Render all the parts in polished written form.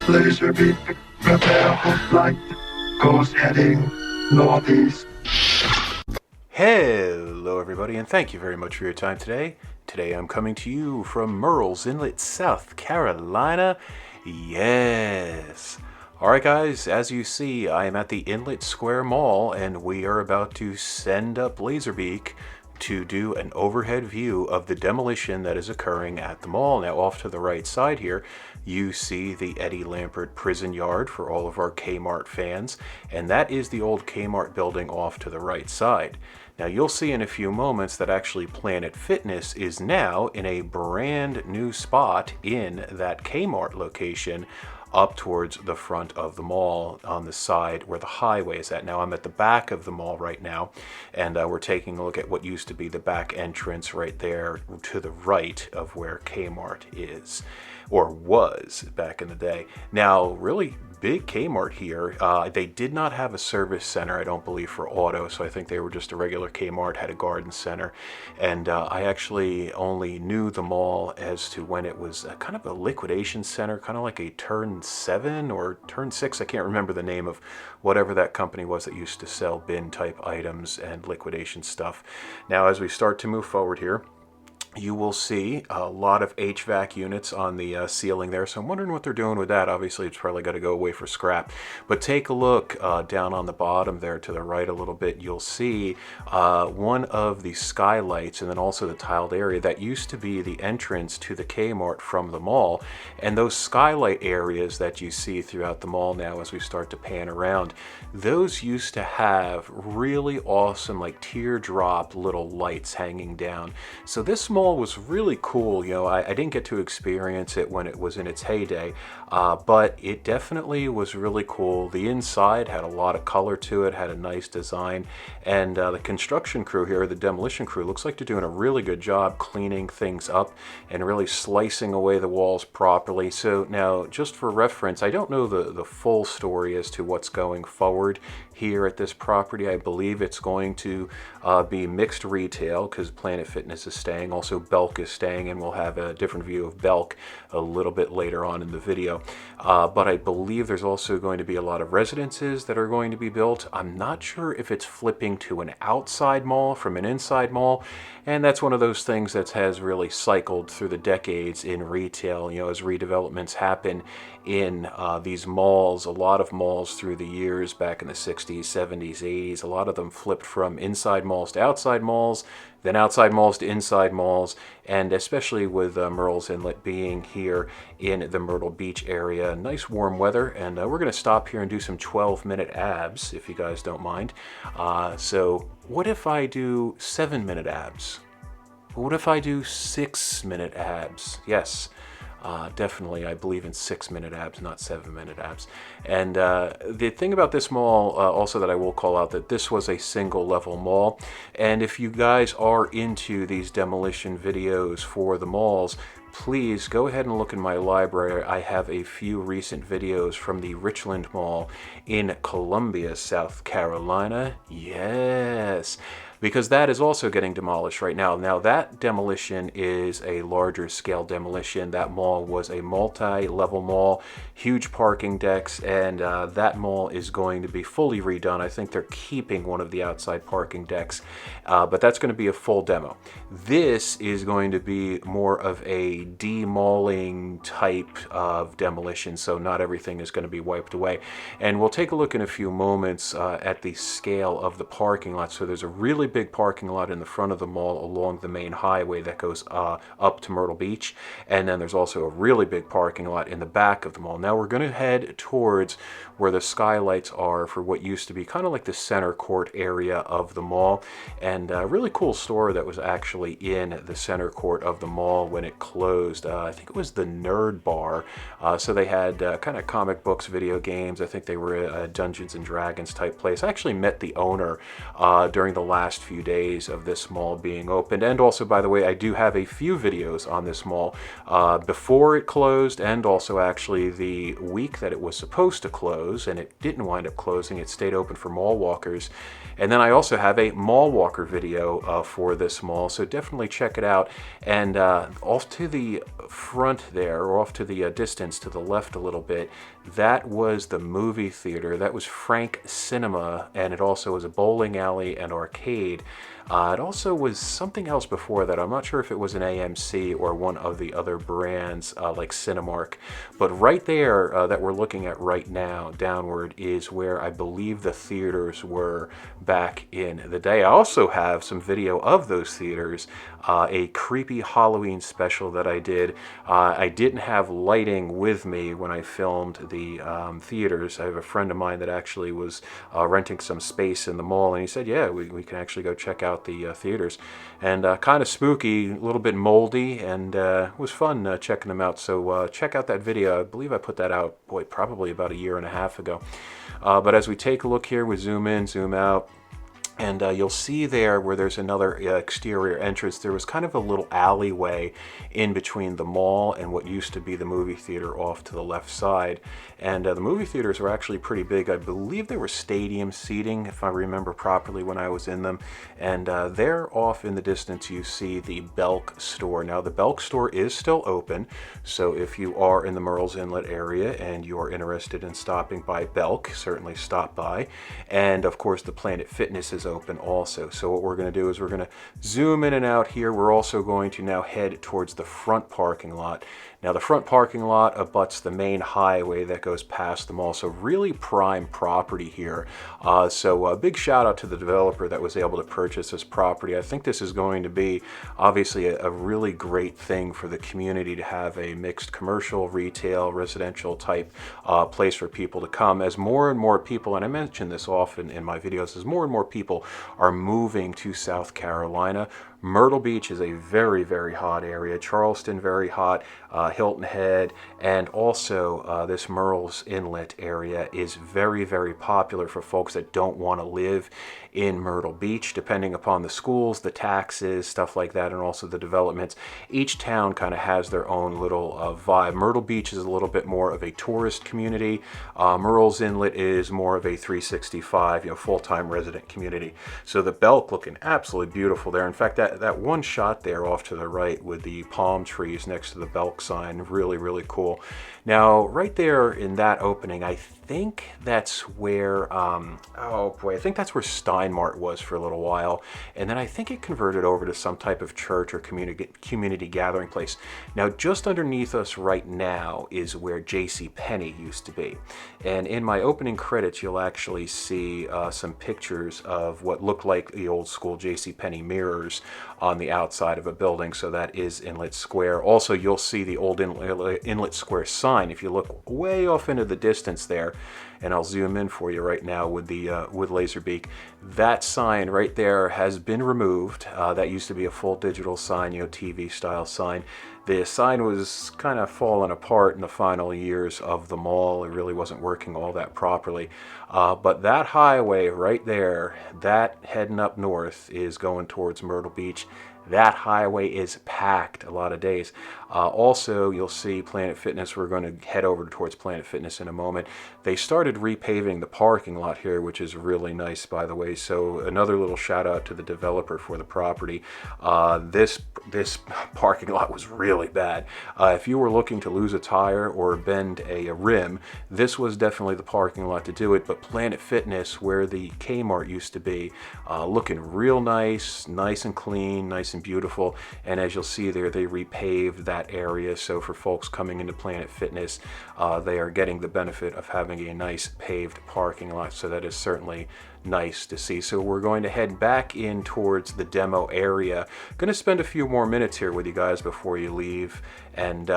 Laserbeak, prepare for flight. Course heading northeast. Hello everybody, and thank you very much for your time today. Today I'm coming to you from Murrells Inlet, South Carolina. Yes. Alright guys, as you see, I am at the Inlet Square Mall, and we are about to send up Laserbeak to do an overhead view of the demolition that is occurring at the mall. Now off to the right side here, you see the Eddie Lampert prison yard for all of our Kmart fans, and that is the old Kmart building off to the right side. Now you'll see in a few moments that actually Planet Fitness is now in a brand new spot in that Kmart location up towards the front of the mall on the side where the highway is at. Now I'm at the back of the mall right now, and we're taking a look at what used to be the back entrance right there to the right of where Kmart is, or was back in the day. Now, really big Kmart here. They did not have a service center, I don't believe, for auto, so I think they were just a regular Kmart, had a garden center. And I actually only knew the mall as to when it was a kind of a liquidation center, kind of like a Turn 7 or Turn 6, I can't remember the name of whatever that company was that used to sell bin type items and liquidation stuff. Now as we start to move forward here, you will see a lot of HVAC units on the ceiling there, so I'm wondering what they're doing with that. Obviously it's probably got to go away for scrap, but take a look down on the bottom there to the right a little bit. You'll see one of the skylights, and then also the tiled area that used to be the entrance to the Kmart from the mall. And those skylight areas that you see throughout the mall now as we start to pan around, those used to have really awesome like teardrop little lights hanging down. So this mall was really cool. You know, I didn't get to experience it when it was in its heyday, but it definitely was really cool. The inside had a lot of color to it, had a nice design, and the construction crew here, the demolition crew, looks like they're doing a really good job cleaning things up and really slicing away the walls properly. So now, just for reference, I don't know the full story as to what's going forward here at this property. I believe it's going to be mixed retail because Planet Fitness is staying. Also Belk is staying, and we'll have a different view of Belk a little bit later on in the video. But I believe there's also going to be a lot of residences that are going to be built. I'm not sure if it's flipping to an outside mall from an inside mall, and that's one of those things that has really cycled through the decades in retail. You know, as redevelopments happen in these malls, a lot of malls through the years back in the 60s, 70s, 80s, a lot of them flipped from inside malls to outside malls, then outside malls to inside malls, and especially with Murrells Inlet being here in the Myrtle Beach area, nice warm weather, and we're going to stop here and do some 12-minute abs, if you guys don't mind. So what if I do 7-minute abs? What if I do 6-minute abs? Yes. Definitely, I believe in 6-minute abs, not 7-minute abs. And the thing about this mall also that I will call out, that this was a single level mall. And if you guys are into these demolition videos for the malls, please go ahead and look in my library. I have a few recent videos from the Richland Mall in Columbia, South Carolina. Yes, because that is also getting demolished right now. Now that demolition is a larger scale demolition. That mall was a multi-level mall, huge parking decks, and that mall is going to be fully redone. I think they're keeping one of the outside parking decks, but that's going to be a full demo. This is going to be more of a demalling type of demolition, so not everything is going to be wiped away. And we'll take a look in a few moments at the scale of the parking lot. So there's a really big parking lot in the front of the mall along the main highway that goes up to Myrtle Beach, and then there's also a really big parking lot in the back of the mall. Now we're going to head towards where the skylights are for what used to be kind of like the center court area of the mall, and a really cool store that was actually in the center court of the mall when it closed. I think it was the Nerd Bar. So they had kind of comic books, video games. I think they were a Dungeons and Dragons type place. I actually met the owner during the last last few days of this mall being opened. And also, by the way, I do have a few videos on this mall before it closed, and also actually the week that it was supposed to close, and it didn't wind up closing. It stayed open for mall walkers. And then I also have a mall walker video for this mall, so definitely check it out. And off to the front there, or off to the distance to the left a little bit, that was the movie theater. That was Frank Cinema, and it also was a bowling alley and arcade. It also was something else before that. I'm not sure if it was an AMC or one of the other brands like Cinemark. But right there that we're looking at right now, downward, is where I believe the theaters were back in the day. I also have some video of those theaters, a creepy Halloween special that I did. I didn't have lighting with me when I filmed the theaters. I have a friend of mine that actually was renting some space in the mall, and he said, yeah, we can actually go check out the theaters. And kind of spooky, a little bit moldy, and it was fun checking them out. So check out that video. I believe I put that out, boy, probably about a year and a half ago. But as we take a look here, we zoom in, zoom out, and you'll see there where there's another exterior entrance, there was kind of a little alleyway in between the mall and what used to be the movie theater off to the left side. And the movie theaters were actually pretty big. I believe they were stadium seating, if I remember properly when I was in them. And there off in the distance, you see the Belk store. Now, the Belk store is still open, so if you are in the Murrells Inlet area and you are interested in stopping by Belk, certainly stop by. And of course, the Planet Fitness is open also. So what we're going to do is we're going to zoom in and out here. We're also going to now head towards the front parking lot. Now, the front parking lot abuts the main highway that goes past the mall, so really prime property here. So a big shout out to the developer that was able to purchase this property. I think this is going to be obviously a really great thing for the community to have a mixed commercial, retail, residential type place for people to come. As more and more people, and I mention this often in my videos, as more and more people are moving to South Carolina. Myrtle Beach is a very, very hot area. Charleston, very hot. Hilton Head, and also this Murrells Inlet area is very, very popular for folks that don't want to live in Myrtle Beach, depending upon the schools, the taxes, stuff like that, and also the developments. Each town kind of has their own little vibe. Myrtle Beach is a little bit more of a tourist community. Murrells Inlet is more of a 365, full-time resident community. So the Belk looking absolutely beautiful there. In fact, that one shot there off to the right with the palm trees next to the Belk sign, really, really cool. Now, right there in that opening, I think that's where, I think that's where Steinmart was for a little while. And then I think it converted over to some type of church or community gathering place. Now, just underneath us right now is where JCPenney used to be. And in my opening credits, you'll actually see some pictures of what looked like the old school JCPenney mirrors on the outside of a building. So that is Inlet Square. Also, you'll see the old Inlet Square sign if you look way off into the distance there, and I'll zoom in for you right now with the with Laserbeak. That sign right there has been removed. That used to be a full digital sign, TV style sign. The sign was kind of falling apart in the final years of the mall. It really wasn't working all that properly. But that highway right there, that heading up north, is going towards Myrtle Beach. That highway is packed a lot of days. Also, you'll see Planet Fitness. We're going to head over towards Planet Fitness in a moment. They started repaving the parking lot here, which is really nice, by the way. So another little shout out to the developer for the property. This parking lot was really bad. If you were looking to lose a tire or bend a rim, this was definitely the parking lot to do it. But Planet Fitness, where the Kmart used to be, looking real nice and clean, nice and beautiful. And as you'll see there, they repaved that area. So for folks coming into Planet Fitness, they are getting the benefit of having a nice paved parking lot. So that is certainly nice to see. So we're going to head back in towards the demo area. Going to spend a few more minutes here with you guys before you leave. And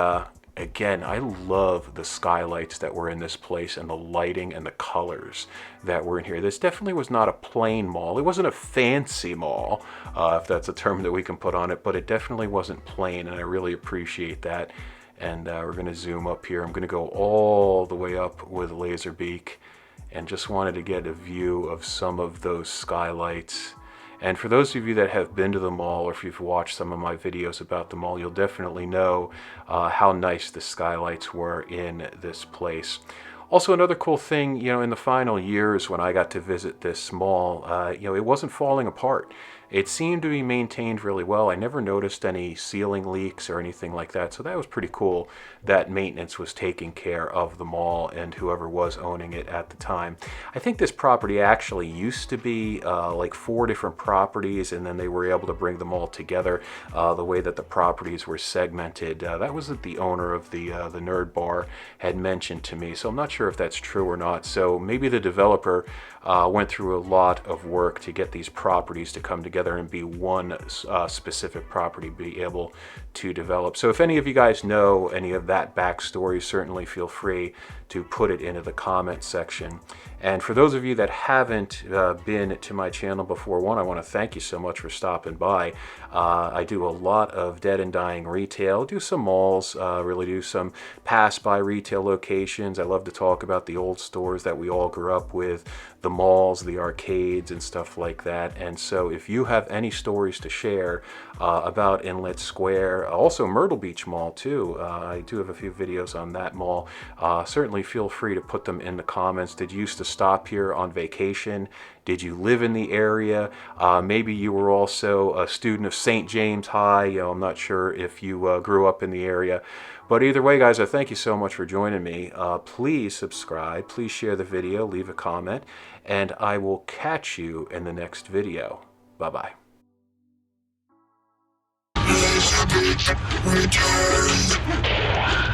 again, I love the skylights that were in this place and the lighting and the colors that were in here. This definitely was not a plain mall. It wasn't a fancy mall, if that's a term that we can put on it, but it definitely wasn't plain, and I really appreciate that. And we're going to zoom up here. I'm going to go all the way up with Laserbeak, and just wanted to get a view of some of those skylights. And for those of you that have been to the mall, or if you've watched some of my videos about the mall, you'll definitely know how nice the skylights were in this place. Also, another cool thing, in the final years when I got to visit this mall, it wasn't falling apart. It seemed to be maintained really well. I never noticed any ceiling leaks or anything like that, so that was pretty cool that maintenance was taking care of the mall and whoever was owning it at the time. I think this property actually used to be like 4 different properties, and then they were able to bring them all together the way that the properties were segmented. That was what the owner of the Nerd Bar had mentioned to me, so I'm not sure if that's true or not. So maybe the developer went through a lot of work to get these properties to come together and be one specific property, be able to develop. So if any of you guys know any of that backstory, certainly feel free to put it into the comment section. And for those of you that haven't been to my channel before, one, I want to thank you so much for stopping by. I do a lot of dead and dying retail, do some malls, really do some pass-by retail locations. I love to talk about the old stores that we all grew up with, the malls, the arcades, and stuff like that. And so if you have any stories to share about Inlet Square, also Myrtle Beach Mall too, I do have a few videos on that mall, certainly feel free to put them in the comments. Did you used to stop here on vacation? Did you live in the area? Maybe you were also a student of St. James High. I'm not sure if you grew up in the area. But either way, guys, I thank you so much for joining me. Please subscribe, please share the video, leave a comment, and I will catch you in the next video. Bye-bye. Return.